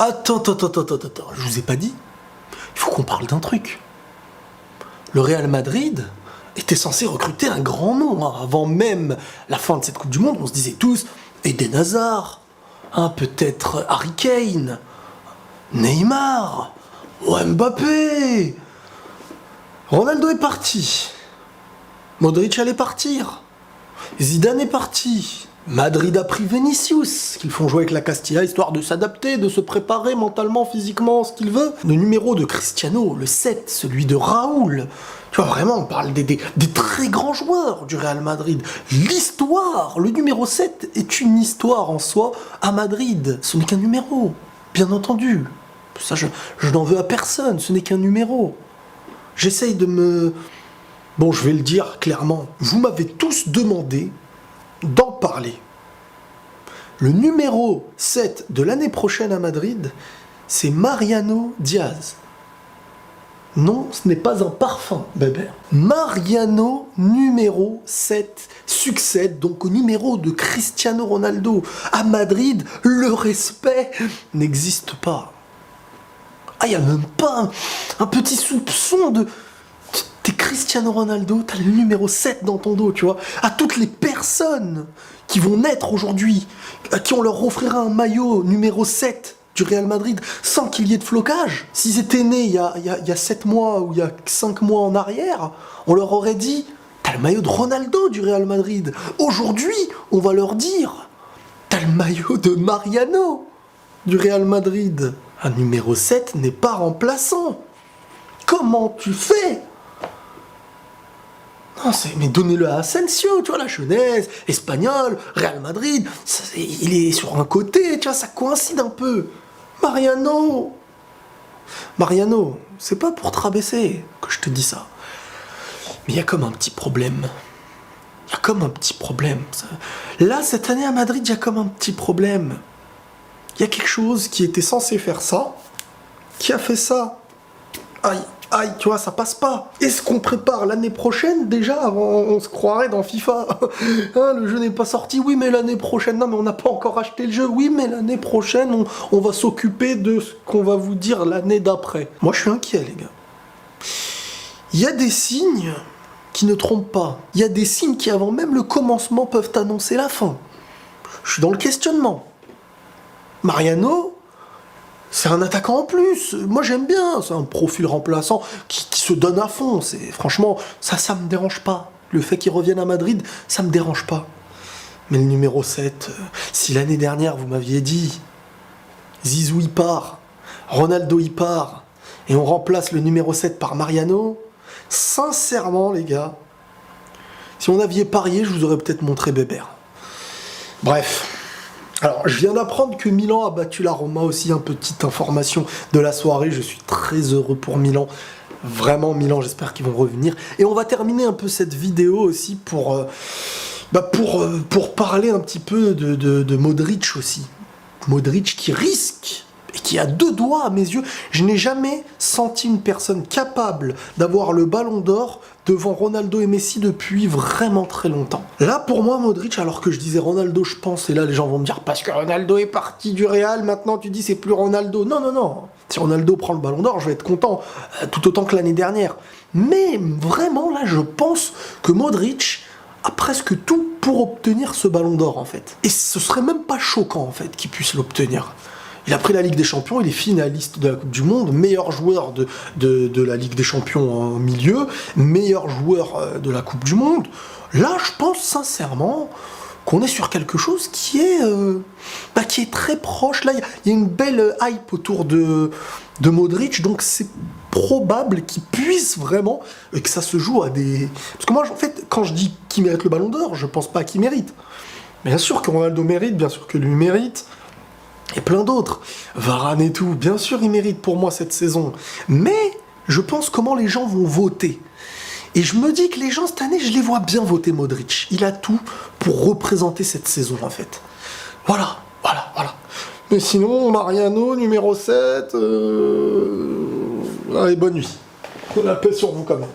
Attends, je vous ai pas dit. Il faut qu'on parle d'un truc. Le Real Madrid était censé recruter un grand nom, hein. Avant même la fin de cette Coupe du Monde, on se disait tous Eden Hazard, hein, peut-être Harry Kane, Neymar, Mbappé. Ronaldo est parti. Modric allait partir. Zidane est parti. Madrid a pris Vinicius, qu'ils font jouer avec la Castilla, histoire de s'adapter, de se préparer mentalement, physiquement, ce qu'il veut. Le numéro de Cristiano, le 7, celui de Raoul. Tu vois, vraiment, on parle des très grands joueurs du Real Madrid. L'histoire, le numéro 7 est une histoire en soi à Madrid. Ce n'est qu'un numéro, bien entendu. Ça, je n'en veux à personne, ce n'est qu'un numéro. J'essaye de me... Bon, je vais le dire clairement. Vous m'avez tous demandé d'en parler. Le numéro 7 de l'année prochaine à Madrid, c'est Mariano Diaz. Non, ce n'est pas un parfum, bébé. Mariano numéro 7 succède donc au numéro de Cristiano Ronaldo. À Madrid, le respect n'existe pas. Ah, il n'y a même pas un petit soupçon de... T'es Cristiano Ronaldo, t'as le numéro 7 dans ton dos, tu vois. À toutes les personnes qui vont naître aujourd'hui, à qui on leur offrira un maillot numéro 7 du Real Madrid sans qu'il y ait de flocage. S'ils étaient nés il y a 7 mois ou il y a 5 mois en arrière, on leur aurait dit t'as le maillot de Ronaldo du Real Madrid. Aujourd'hui, on va leur dire t'as le maillot de Mariano du Real Madrid. Un numéro 7 n'est pas remplaçant. Comment tu fais ? Non, mais donnez-le à Asensio, tu vois, la jeunesse, espagnol, Real Madrid, il est sur un côté, tu vois, ça coïncide un peu. Mariano, c'est pas pour te rabaisser que je te dis ça. Mais il y a comme un petit problème. Là, cette année à Madrid, il y a comme un petit problème. Il y a quelque chose qui était censé faire ça, qui a fait ça. Aïe, tu vois, ça passe pas. Est-ce qu'on prépare l'année prochaine déjà avant? On se croirait dans FIFA. Hein, le jeu n'est pas sorti. Oui, mais l'année prochaine. Non, mais on n'a pas encore acheté le jeu. Oui, mais l'année prochaine, on va s'occuper de ce qu'on va vous dire l'année d'après. Moi, je suis inquiet, les gars. Il y a des signes qui ne trompent pas. Il y a des signes qui, avant même le commencement, peuvent annoncer la fin. Je suis dans le questionnement. Mariano, c'est un attaquant en plus. Moi, j'aime bien. C'est un profil remplaçant qui se donne à fond. Franchement, ça me dérange pas. Le fait qu'il revienne à Madrid, ça me dérange pas. Mais le numéro 7, si l'année dernière, vous m'aviez dit Zizou, il part, Ronaldo, il part, et on remplace le numéro 7 par Mariano, sincèrement, les gars, si on aviez parié, je vous aurais peut-être montré Bébert. Bref. Alors, je viens d'apprendre que Milan a battu la Roma aussi, petite information de la soirée. Je suis très heureux pour Milan. Vraiment, Milan, j'espère qu'ils vont revenir. Et on va terminer un peu cette vidéo aussi pour parler un petit peu de Modric aussi. Modric qui risque et qui a 2 doigts à mes yeux. Je n'ai jamais senti une personne capable d'avoir le ballon d'or devant Ronaldo et Messi depuis vraiment très longtemps. Là, pour moi, Modric, alors que je disais Ronaldo, je pense, et là, les gens vont me dire, parce que Ronaldo est parti du Real, maintenant tu dis c'est plus Ronaldo. Non. Si Ronaldo prend le ballon d'or, je vais être content, tout autant que l'année dernière. Mais vraiment, là, je pense que Modric a presque tout pour obtenir ce ballon d'or, en fait. Et ce serait même pas choquant, en fait, qu'il puisse l'obtenir. Il a pris la Ligue des Champions, il est finaliste de la Coupe du Monde, meilleur joueur de la Ligue des Champions en milieu, meilleur joueur de la Coupe du Monde. Là, je pense sincèrement qu'on est sur quelque chose qui est très proche. Là, il y a une belle hype autour de Modric, donc c'est probable qu'il puisse vraiment, et que ça se joue à des... Parce que moi, en fait, quand je dis qui mérite le Ballon d'Or, je pense pas qu'il mérite. Bien sûr que Ronaldo mérite, bien sûr que lui mérite, et plein d'autres. Varane et tout, bien sûr, il mérite pour moi cette saison. Mais je pense comment les gens vont voter. Et je me dis que les gens, cette année, je les vois bien voter Modric. Il a tout pour représenter cette saison, en fait. Voilà. Mais sinon, Mariano, numéro 7... Allez, bonne nuit. La paix sur vous, quand même.